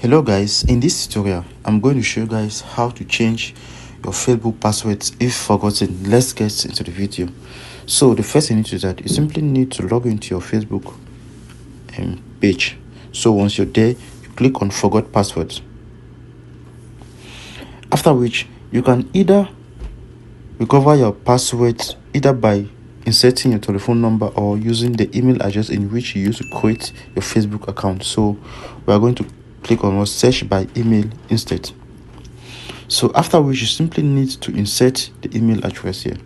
Hello guys, in this tutorial I'm going to show you guys how to change your Facebook passwords if forgotten. Let's get into the video. So the first thing you need to do that you simply need to log into your Facebook page. So once you're there, you click on forgot passwords, after which you can either recover your password either by inserting your telephone number or using the email address in which you used to create your Facebook account. So we are going to click on search by email instead. So after which you simply need to insert the email address here.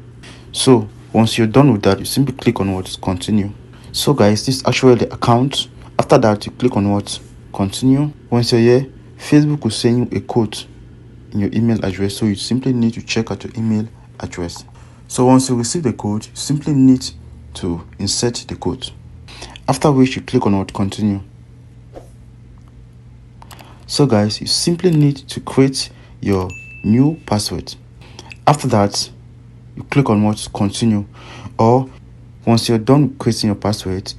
So once you're done with that, you simply click on continue. So guys, this is actually the account. After that, you click on continue. Once you're here, Facebook will send you a code in your email address, so you simply need to check out your email address. So once you receive the code, you simply need to insert the code, after which you click on continue. So guys, you simply need to create your new password. After that, you click on continue, or once you're done creating your password,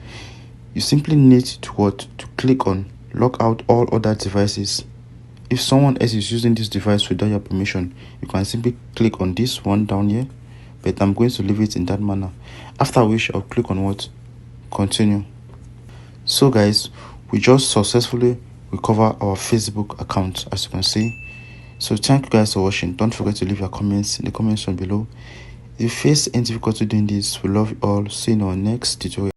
you simply need to click on log out all other devices. If someone else is using this device without your permission, you can simply click on this one down here, but I'm going to leave it in that manner. After which I'll click on continue. So guys, we just successfully recover our Facebook account, as you can see. So thank you guys for watching. Don't forget to leave your comments in the comment section below. If you face any difficulty doing this, we love you all. See you in our next tutorial.